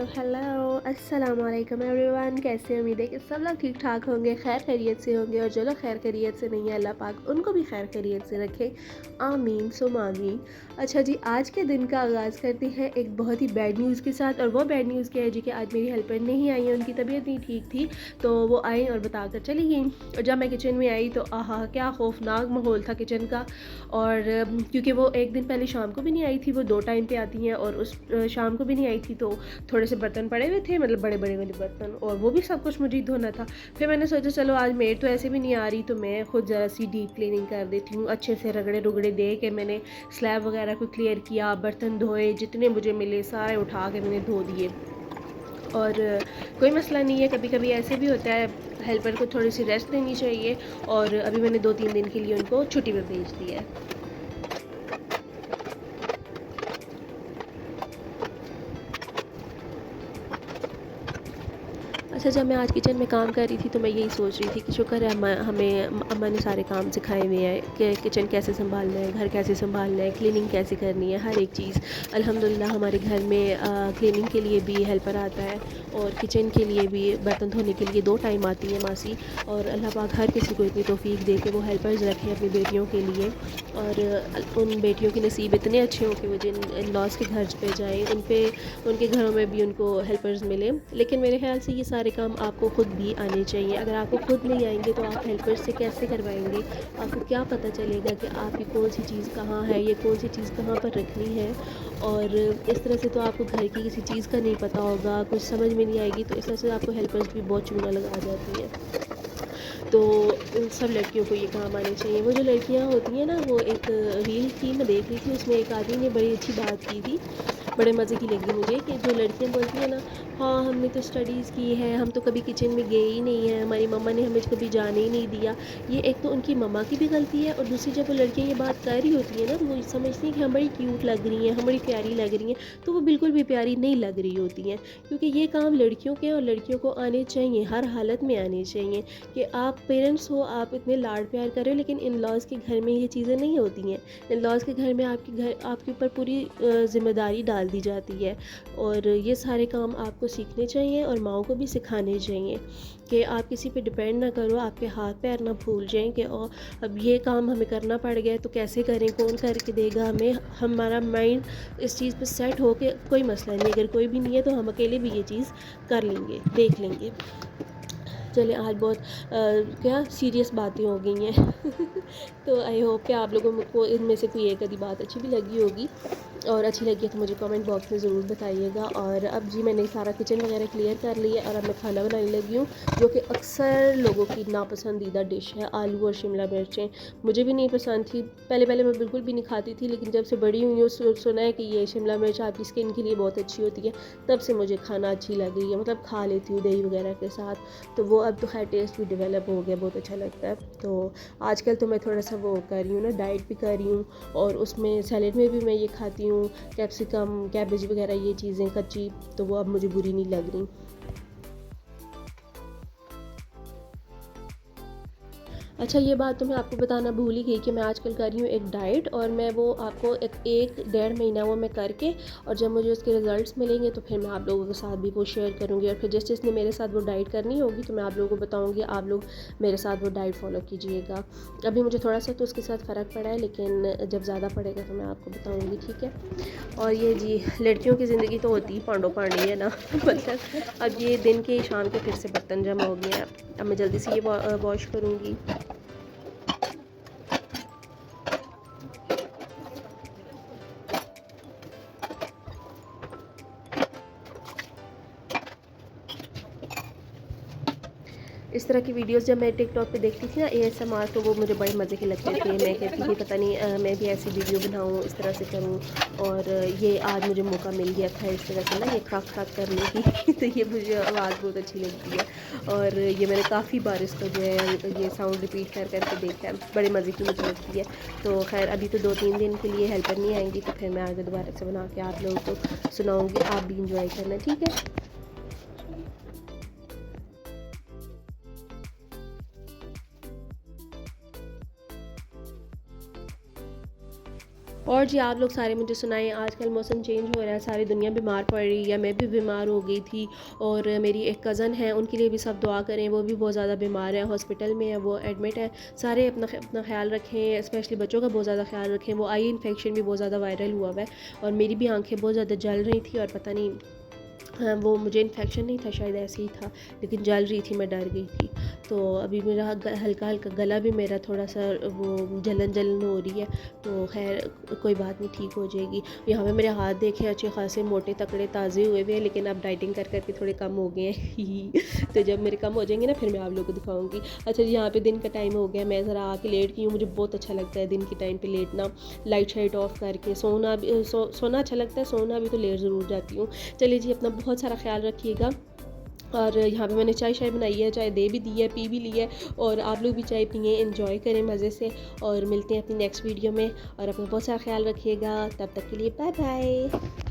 Hello अस्सलाम वालेकुम everyone. कैसे हैं? उम्मीद है कि सब लोग ठीक ठाक होंगे, खैर खैरियत से होंगे, और जो लोग खैर खैरियत से नहीं है अल्लाह पाक उनको भी खैर खैरियत से रखे, आमीन सुम आमीन। अच्छा जी, आज के दिन का आगाज़ करते हैं एक बहुत ही बैड न्यूज़ के साथ। और वो बैड न्यूज़ क्या है जी कि आज मेरी हेल्पर नहीं आई है, उनकी तबीयत नहीं ठीक थी, तो वो आई और बता कर चली गई। और जब मैं किचन में आई तो आहा क्या खौफनाक माहौल था किचन का। और क्योंकि वो एक दिन पहले शाम को भी नहीं आई थी, वो 2 टाइम पे आती हैं, और उस शाम को भी नहीं आई थी, तो थोड़े से बर्तन पड़े हुए थे, मतलब बड़े बड़े वाले बर्तन, और वो भी सब कुछ मुझे ही धोना था। फिर मैंने सोचा चलो आज मेड तो ऐसे भी नहीं आ रही, तो मैं खुद ज़रा सी डीप क्लीनिंग कर देती हूँ। अच्छे से रगड़े रुगड़े दे के मैंने स्लैब वगैरह को क्लियर किया, बर्तन धोए, जितने मुझे मिले सारे उठा के मैंने धो दिए। और कोई मसला नहीं है, कभी कभी ऐसे भी होता है, हेल्पर को थोड़ी सी रेस्ट देनी चाहिए। और अभी मैंने 2-3 दिन के लिए उनको छुट्टी पर भेज दिया है। अच्छा, जब मैं आज किचन में काम कर रही थी तो मैं यही सोच रही थी कि शुक्र है हमें अम्मा ने सारे काम सिखाए हुए हैं कि किचन कैसे संभालना है, घर कैसे संभालना है, क्लीनिंग कैसे करनी है, हर एक चीज़। अल्हम्दुलिल्लाह हमारे घर में क्लीनिंग के लिए भी हेल्पर आता है, और किचन के लिए भी, बर्तन धोने के लिए 2 टाइम आती है मासी। और अल्लाह पाक हर किसी को इतनी तौफीक दे के वो हेल्पर्स रखें अपनी बेटियों के लिए। और उन बेटियों के नसीब इतने अच्छे हों कि वो जिन इन लॉज के घर पे जाएँ, उनके घरों में भी उनको हेल्पर्स मिले। लेकिन मेरे ख़्याल से ये सारे काम आपको ख़ुद भी आने चाहिए। अगर आपको खुद नहीं आएंगे तो आप हेल्पर्स से कैसे करवाएंगे? आपको क्या पता चलेगा कि आपकी कौन सी चीज़ कहाँ है, या कौन सी चीज़ कहाँ पर रखनी है? और इस तरह से तो आपको घर की किसी चीज़ का नहीं पता होगा, कुछ समझ में नहीं आएगी, तो इस तरह से आपको हेल्पर्स भी बहुत चूना लगा जाती हैं। तो उन सब लड़कियों को ये काम आने चाहिए। वो जो लड़कियाँ होती हैं ना, वो एक रील थी मैं देख रही थी, उसमें एक आदमी ने बड़ी अच्छी बात की थी, बड़े मज़े की लगी मुझे, कि जो लड़कियाँ बोलती हैं ना, हाँ हमने तो स्टडीज़ की है, हम तो कभी किचन में गए ही नहीं हैं, हमारी मम्मा ने हमें कभी जाने ही नहीं दिया। ये एक तो उनकी मम्मा की भी गलती है, और दूसरी जब वो लड़कियाँ ये बात कर रही होती हैं ना, तो वो समझती हैं कि हम बड़ी क्यूट लग रही हैं, हम बड़ी प्यारी लग रही हैं, तो वो बिल्कुल भी प्यारी नहीं लग रही होती हैं। क्योंकि ये काम लड़कियों के, और लड़कियों को आने चाहिए, हर हालत में आने चाहिए। कि आप पेरेंट्स हो, आप इतने लाड प्यार कर रहे हो, लेकिन इन लॉज़ के घर में ये चीज़ें नहीं होती हैं। इन लॉज़ के घर में आपके ऊपर पूरी ज़िम्मेदारी डाल दी जाती है। और ये सारे काम आपको सीखने चाहिए, और माँओं को भी सिखाने चाहिए कि आप किसी पे डिपेंड ना करो, आपके हाथ पैर ना भूल जाएं कि अब ये काम हमें करना पड़ गया तो कैसे करें, कौन करके देगा हमें। हमारा माइंड इस चीज़ पे सेट हो के कोई मसला नहीं, अगर कोई भी नहीं है तो हम अकेले भी ये चीज़ कर लेंगे, देख लेंगे। चलिए, आज बहुत क्या सीरियस बातें हो गई हैं। तो आई होप कि आप लोगों को इनमें से कोई एक आधी बात अच्छी भी लगी होगी, और अच्छी लगी है तो मुझे कमेंट बॉक्स में ज़रूर बताइएगा। और अब जी मैंने सारा किचन वगैरह क्लियर कर लिया, और अब मैं खाना बनाने लगी हूँ, जो कि अक्सर लोगों की नापसंदीदा डिश है, आलू और शिमला मिर्चें। मुझे भी नहीं पसंद थी, पहले पहले मैं बिल्कुल भी नहीं खाती थी, लेकिन जब से बड़ी हुई हूँ सुना है कि ये शिमला मिर्च आपकी स्किन के लिए बहुत अच्छी होती है, तब से मुझे खाना अच्छी लग रही है, मतलब खा लेती हूँ दही वगैरह के साथ। तो वो अब तो खैर टेस्ट भी डेवलप हो गया, बहुत अच्छा लगता है। तो आजकल तो मैं थोड़ा सा वो कर रही हूँ ना, डाइट भी कर रही हूँ, और उसमें सैलेड में भी मैं ये खाती हूँ, कैप्सिकम कैबेज वगैरह, ये चीज़ें कच्ची, तो वो अब मुझे बुरी नहीं लग रही। अच्छा, ये बात तो मैं आपको बताना भूल ही गई कि मैं आजकल कर रही हूँ एक डाइट, और मैं वो आपको एक डेढ़ महीना वो मैं करके, और जब मुझे उसके रिज़ल्ट्स मिलेंगे तो फिर मैं आप लोगों के साथ भी वो शेयर करूँगी। और फिर जिसने मेरे साथ वो डाइट करनी होगी तो मैं आप लोगों को बताऊँगी, आप लोग मेरे साथ वो डाइट फॉलो कीजिएगा। अभी मुझे थोड़ा सा तो उसके साथ फ़र्क पड़ा है, लेकिन जब ज़्यादा पड़ेगा तो मैं आपको बताऊँगी, ठीक है। और ये जी, लड़कियों की ज़िंदगी तो होती ही पांडो पांडी है ना। मतलब अब ये दिन के शाम के फिर से बर्तन जमा हो गए हैं, अब मैं जल्दी से ये वॉश करूँगी। इस तरह की वीडियोस जब मैं टिकटॉक पे देखती थी ना, एएसएमआर, तो वो मुझे बड़े मज़े के लगते थे। मैं कहती थी पता नहीं मैं भी ऐसी वीडियो बनाऊँ, इस तरह से करूँ। और ये आज मुझे मौका मिल गया था इस तरह से ना, ये खड़क खड़क करने की। तो ये मुझे आवाज़ बहुत अच्छी लगती है, और ये मैंने काफ़ी बार इसको जो है ये साउंड रिपीट कर कर के देखा है, बड़े मज़े की मुझे लगती है। तो खैर अभी तो 2-3 दिन के लिए हेल्पर नहीं आएंगी, तो फिर मैं आगे दोबारा से बना के आप लोगों को सुनाऊँगी, आप भी इंजॉय करना, ठीक है। और जी आप लोग सारे मुझे सुनाएं, आजकल मौसम चेंज हो रहा है, सारी दुनिया बीमार पड़ रही है, मैं भी बीमार हो गई थी और मेरी एक कज़न है, उनके लिए भी सब दुआ करें, वो भी बहुत ज़्यादा बीमार है, हॉस्पिटल में है, वो एडमिट है। सारे अपना अपना ख्याल रखें, स्पेशली बच्चों का बहुत ज़्यादा ख्याल रखें। वो आई इन्फेक्शन भी बहुत ज़्यादा वायरल हुआ हुआ है और मेरी भी आंखें बहुत ज़्यादा जल रही थी और पता नहीं, हाँ, वो मुझे इन्फेक्शन नहीं था, शायद ऐसे ही था, लेकिन जल रही थी, मैं डर गई थी। तो अभी मेरा हल्का हल्का गला भी मेरा थोड़ा सा वो जलन जलन हो रही है, तो खैर कोई बात नहीं, ठीक हो जाएगी। यहाँ पे मेरे हाथ देखें, अच्छे खासे मोटे तकड़े ताज़े हुए हुए हैं, लेकिन अब डाइटिंग कर करके थोड़े कम हो गए हैं तो जब मेरे कम हो जाएंगे ना, फिर मैं आप लोगों को दिखाऊंगी। अच्छा जी, यहाँ पे दिन का टाइम हो गया, मैं ज़रा आके लेट गई हूँ। मुझे बहुत अच्छा लगता है दिन के टाइम पे लेटना, लाइट शाइट ऑफ करके सोना भी, सोना अच्छा लगता है, सोना भी तो लेट ज़रूर जाती हूँ। चलिए जी, अपना बहुत सारा ख्याल रखिएगा। और यहाँ पे मैंने चाय शाय बनाई है, चाय दे भी दी है, पी भी ली है, और आप लोग भी चाय पिए, एंजॉय करें मज़े से। और मिलते हैं अपनी नेक्स्ट वीडियो में, और अपना बहुत सारा ख्याल रखिएगा। तब तक के लिए बाय बाय।